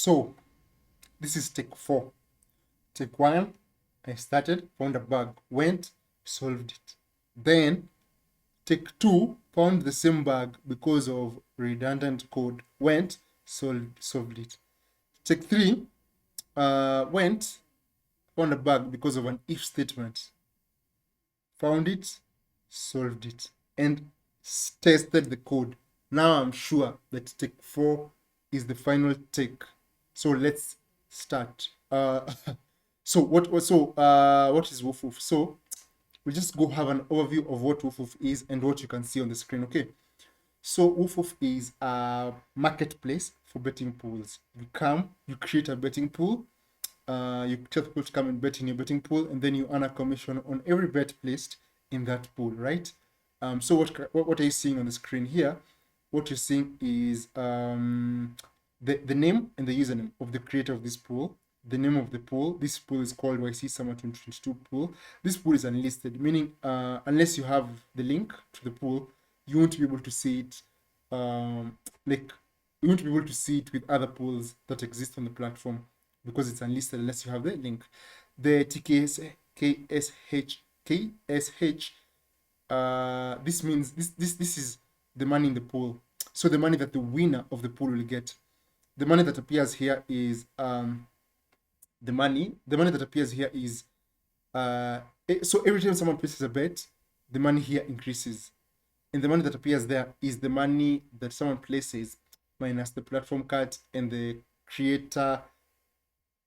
So this is take 4. Take 1, I started, found a bug, went, solved it. Then take 2, found the same bug because of redundant code, went, solved it. Take 3, went, found a bug because of an if statement, found it, solved it, and tested the code. Now I'm sure that take 4 is the final take. So let's start. What is Wufwuf? So we'll just go have an overview of what Wufwuf is and what you can see on the screen. Okay. So Wufwuf is a marketplace for betting pools. You create a betting pool. You tell people to come and bet in your betting pool, and then you earn a commission on every bet placed in that pool, right? So what are you seeing on the screen here? What you're seeing is the name and the username of the creator of this pool. The name of the pool. This pool is called YC Summer 2022 pool. This pool is unlisted, meaning unless you have the link to the pool, you won't be able to see it. Like you won't be able to see it with other pools that exist on the platform because it's unlisted unless you have the link. The KSH, this means this is the money in the pool. So the money that the winner of the pool will get. The money that appears here is the money that appears here is so every time someone places a bet, the money here increases. And the money that appears there is the money that someone places minus the platform cut and the creator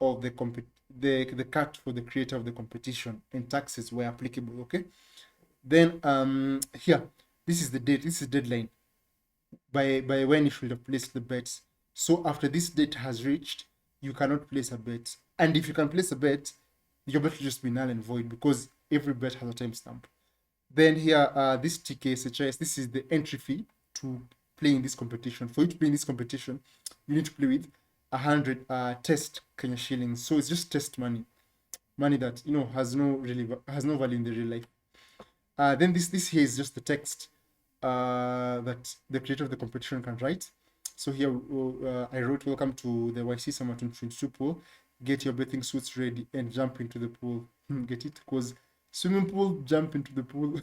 of the cut for the creator of the competition, and taxes were applicable. Okay. Then here, this is the date. This is deadline by when you should have placed the bets. So after this date has reached, you cannot place a bet. And if you can place a bet, your bet will just be null and void because every bet has a timestamp. Then here, this TKSHS, this is the entry fee to play in this competition. For you to play in this competition, you need to play with 100 test Kenya shillings. So it's just test money that has no value in the real life. Then this here is just the text that the creator of the competition can write. So here I wrote, "Welcome to the YC Summer 2022 pool. Get your bathing suits ready and jump into the pool." Get it? Because swimming pool, jump into the pool.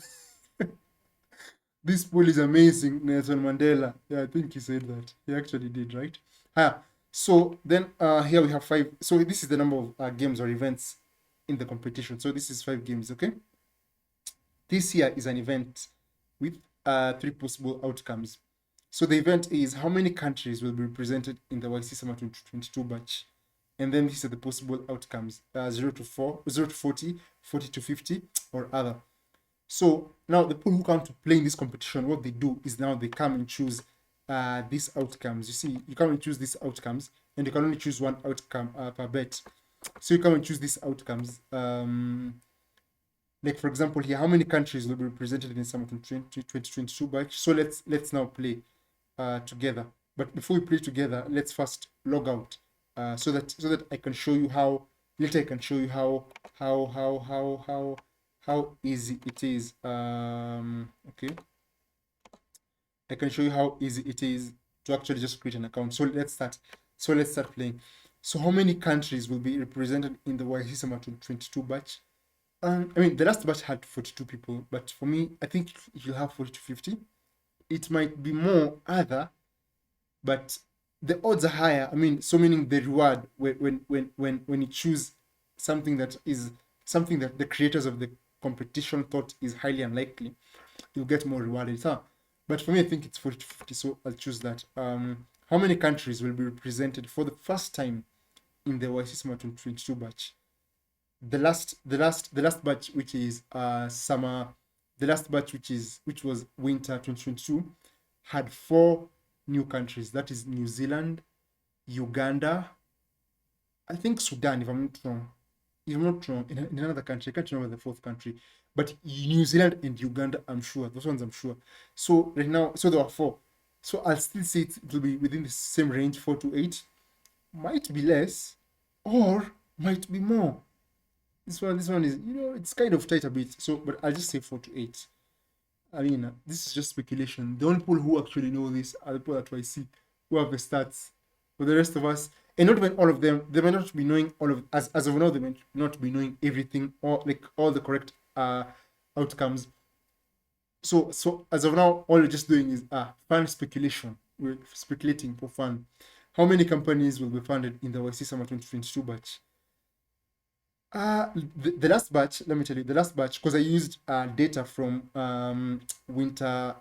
This pool is amazing. Nelson Mandela. Yeah, I think he said that. He actually did, right? So then here we have 5. So this is the number of games or events in the competition. So this is 5 games, okay? This here is an event with 3 possible outcomes. So the event is how many countries will be represented in the YC Summer 2022 batch. And then these are the possible outcomes, 0 to 40, 40 to 50, or other. So now the people who come to play in this competition, what they do is now they come and choose these outcomes. You see, you come and choose these outcomes, and you can only choose one outcome per bet. So you come and choose these outcomes. Like for example here, how many countries will be represented in the Summer 2022 batch? So let's now play together. But before we play together, let's first log out so that I can show you how later I can show you how easy it is. Okay, I can show you how easy it is to actually just create an account. So let's start playing. So how many countries will be represented in the YC Summer 2022 batch? I mean, the last batch had 42 people, but for me, I think you'll have 40 to 50. It might be more other, but the odds are higher. I mean, so meaning the reward when you choose something that the creators of the competition thought is highly unlikely, you'll get more rewarded. But for me, I think it's 40 to 50, so I'll choose that. How many countries will be represented for the first time in the YC Summer 2022 batch? The last batch, which is summer, the last batch which was winter 2022, had 4 new countries. That is New Zealand, Uganda, I think Sudan, if I'm not wrong. In another country, I can't remember the 4th country, but New Zealand and Uganda, I'm sure. Those ones I'm sure. So right now, so there were 4. So I'll still say it will be within the same range, 4 to 8. Might be less, or might be more. This one is, it's kind of tight a bit. So, but I'll just say 4 to 8. I mean, this is just speculation. The only people who actually know this are the people at YC who have the stats. For the rest of us, And not even all of them, they might not be knowing all of, as of now, they might not be knowing everything or like all the correct outcomes. So as of now, all we're just doing is fun speculation. We're speculating for fun. How many companies will be funded in the YC Summer 2022 batch? The last batch, let me tell you, the last batch, because I used data from winter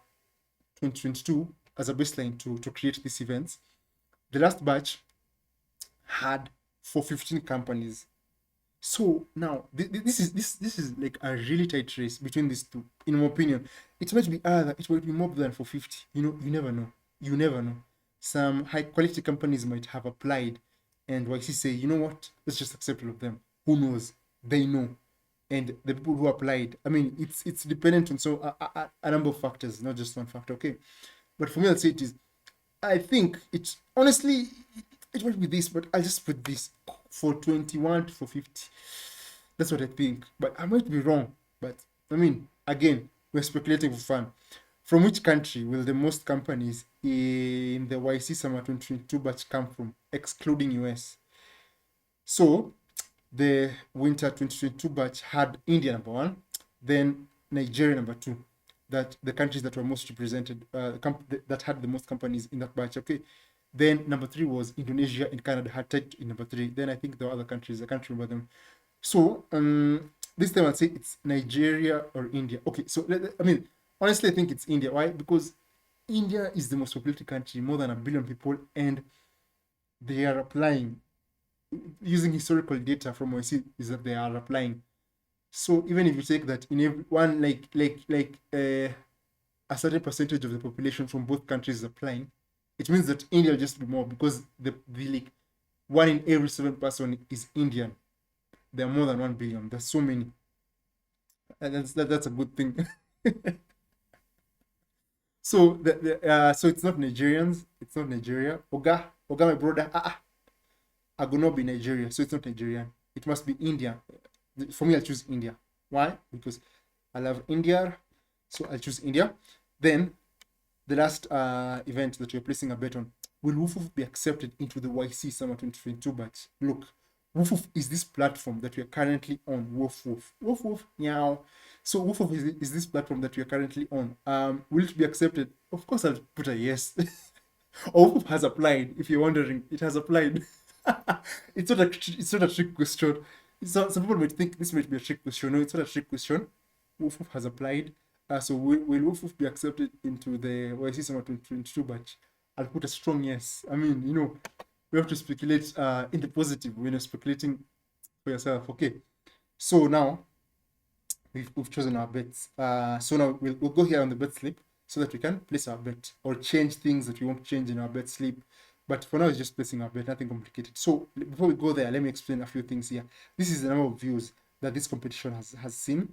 2022 as a baseline to create these events. The last batch had for 15 companies. So now this is like a really tight race between these two, in my opinion. It might be either, it might be more than for 50. You know, you never know. You never know. Some high quality companies might have applied and YC say, you know what, let's just accept all of them. Who knows? They know. And the people who applied, I mean, it's dependent on a number of factors, not just one factor. Okay. But for me, I'll say it is, I think it honestly it might be this, but I'll just put this for 21 to for 50. That's what I think. But I might be wrong. But I mean, again, we're speculating for fun. From which country will the most companies in the YC Summer 2022 batch come from, excluding US? So the Winter 2022 batch had India number one, then Nigeria number two. That the countries that were most represented, that had the most companies in that batch. Okay, then number three was Indonesia and Canada had tied in number three. Then I think there were other countries, I can't remember them. So this time I'll say it's Nigeria or India. Okay, so I mean, honestly, I think it's India. Why? Because India is the most populated country, more than 1 billion people, and they are applying using historical data from OIC is that they are applying. So even if you take that in every one, a certain percentage of the population from both countries is applying, it means that India will just be more, because the like 1 in every 7 person is Indian. There are more than 1 billion. There's so many, and that's a good thing. So so it's not Nigerians. It's not Nigeria. Oga, my brother. I will not be Nigeria, so it's not Nigerian. It must be India. For me, I'll choose India. Why? Because I love India, so I'll choose India. Then the last event that you're placing a bet on, will Wufwuf be accepted into the YC Summer 2022 batch? Look, Wufwuf is this platform that we are currently on. Wufwuf, Meow. So Wufwuf is this platform that we are currently on. Will it be accepted? Of course, I'll put a yes. Wufwuf has applied. If you're wondering, it has applied. It's not a trick question. Some people might think this might be a trick question. No, it's not a trick question. Wufwuf has applied. So will Wufwuf be accepted into the YC Summer 2022 batch? I'll put a strong yes. I mean, you know, we have to speculate in the positive when you're speculating for yourself. Okay. So now we've chosen our bets. So now we'll go here on the bet slip so that we can place our bet or change things that we want to change in our bet slip. But for now, it's just placing our bet, nothing complicated. So before we go there, let me explain a few things here. This is the number of views that this competition has seen.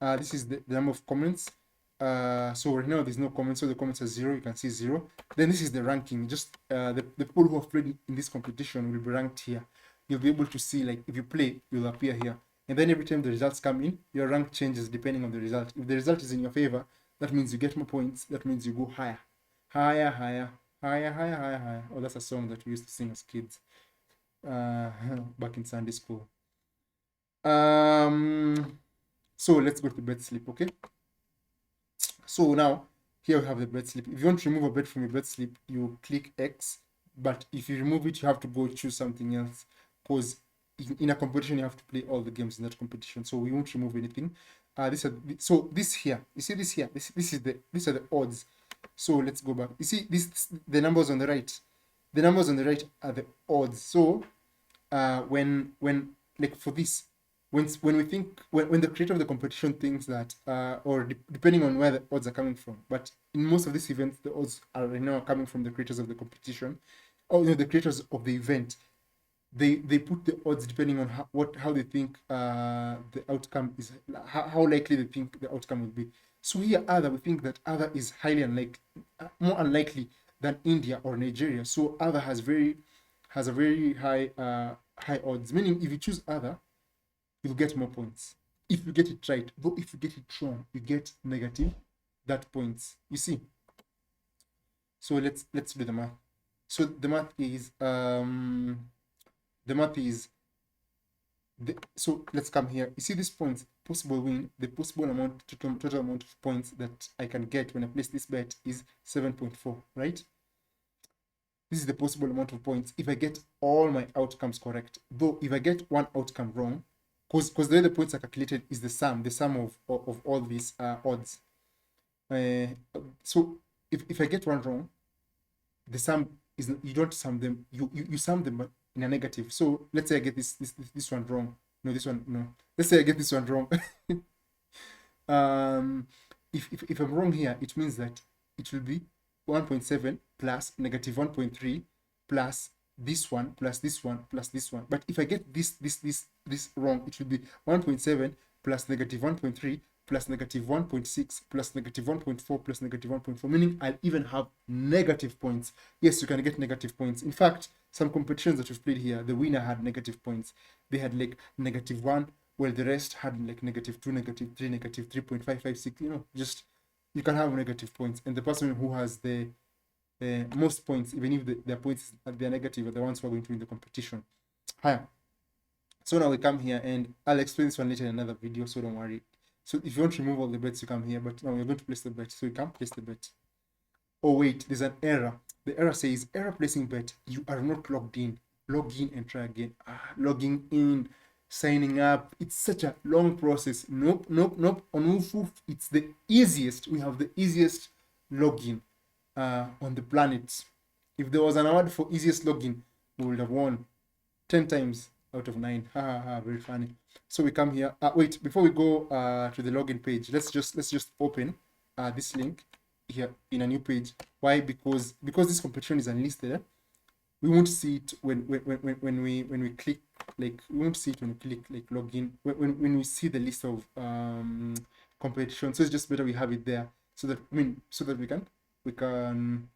This is the number of comments. So right now there's no comments, so the comments are 0. You can see 0. Then this is the ranking. Just the people who have played in this competition will be ranked here. You'll be able to see, like, if you play, you'll appear here. And then every time the results come in, your rank changes depending on the result. If the result is in your favor, that means you get more points. That means you go higher. Higher, higher. Higher, higher, higher, higher. Oh, that's a song that we used to sing as kids back in Sunday school. So let's go to the bet slip, okay? So now here we have the bet slip. If you want to remove a bet from your bet slip, you click X. But if you remove it, you have to go choose something else, because in a competition you have to play all the games in that competition. So we won't remove anything. So this here, you see this here. These are the odds. So let's go back. You see the numbers on the right. The numbers on the right are the odds. So when like for this, when the creator of the competition thinks that depending on where the odds are coming from, but in most of these events the odds are right now coming from the creators of the competition, or the creators of the event. They put the odds depending on how they think the outcome is, how likely they think the outcome will be. So here we think that other is highly unlikely, more unlikely than India or Nigeria. So other has a very high odds. Meaning, if you choose other, you'll get more points. If you get it right, though, if you get it wrong, you get negative that points. You see. So let's do the math. So the math is the math is so let's come here. You see this points, possible win, the possible amount, total amount of points that I can get when I place this bet is 7.4, right? This is the possible amount of points if I get all my outcomes correct. Though if I get one outcome wrong, because the way the points are calculated is the sum of all these odds. So if I get one wrong, the sum is, you don't sum them, you sum them in a negative. So let's say I get this one wrong. No, this one, no. Let's say I get this one wrong. If I'm wrong here, it means that it will be 1.7 plus negative 1.3 plus this one plus this one plus this one. But if I get this wrong, it will be 1.7 plus negative 1.3 plus negative 1.6 plus negative 1.4 plus negative 1.4, meaning I'll even have negative points. Yes, you can get negative points. In fact, some competitions that we've played here, the winner had negative points. They had like -1, while the rest had like -2, -3, -3.556. You know, just you can have negative points, and the person who has the most points, even if their points they're negative, are the ones who are going to win the competition. Higher. So now we come here, and I'll explain this one later in another video, so don't worry. So if you want to remove all the bets, you come here, but now we're going to place the bet. So you can't place the bet. Oh wait, there's an error. The error says error placing bet. You are not logged in. Log in and try again. Logging in, signing up. It's such a long process. Nope. On Wufwuf, it's the easiest. We have the easiest login on the planet. If there was an award for easiest login, we would have won 10 times out of 9. Very funny. So we come here. Wait, before we go to the login page, let's just open this link here in a new page. Why? Because this competition is unlisted. We won't see it when we click, like we won't see it when we click like login, when we see the list of competition. So it's just better we have it there, so that we can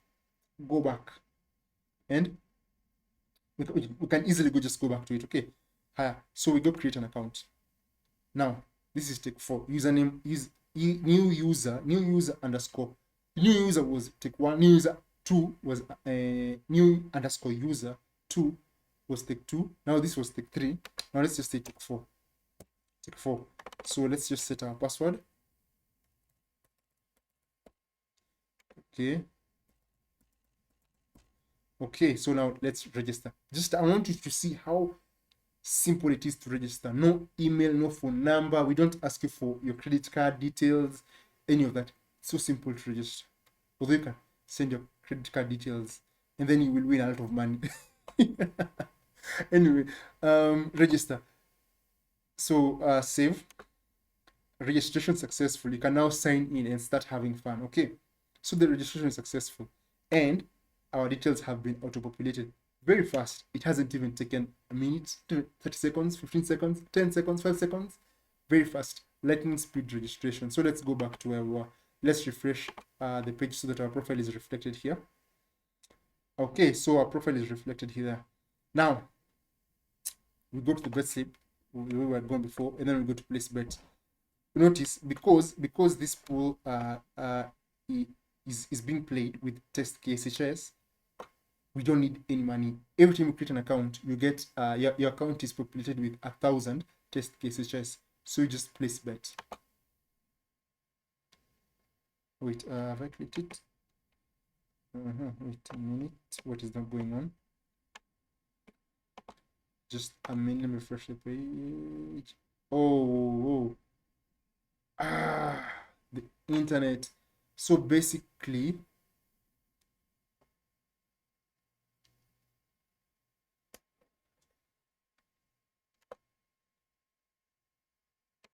go back, and we can easily just go back to it. Okay. So we go create an account. Now this is take 4. Username is new user underscore. New user was take 1. New user 2 was new underscore user 2 was take 2. Now this was take 3. Now let's just say take 4. Take 4. So let's just set our password. Okay, so now let's register. Just I want you to see how simple it is to register. No email, no phone number. We don't ask you for your credit card details, any of that. It's so simple to register. Although you can send your credit card details and then you will win a lot of money. Anyway, register. So save. Registration successful. You can now sign in and start having fun. Okay, so the registration is successful and our details have been auto-populated very fast. It hasn't even taken a minute, 30 seconds, 15 seconds, 10 seconds, 5 seconds. Very fast. Lightning speed registration. So let's go back to where we were. Let's refresh the page so that our profile is reflected here. Okay, so our profile is reflected here. Now we go to the bet slip we were going before, and then we go to place bet. Notice because this pool is being played with test KSHS, we don't need any money. Every time you create an account, you get your account is populated with 1,000 test KSHS. So you just place bet. Wait, have I clicked it? Wait a minute. What is not going on? Just a minute. Let me refresh the page. The internet. So basically,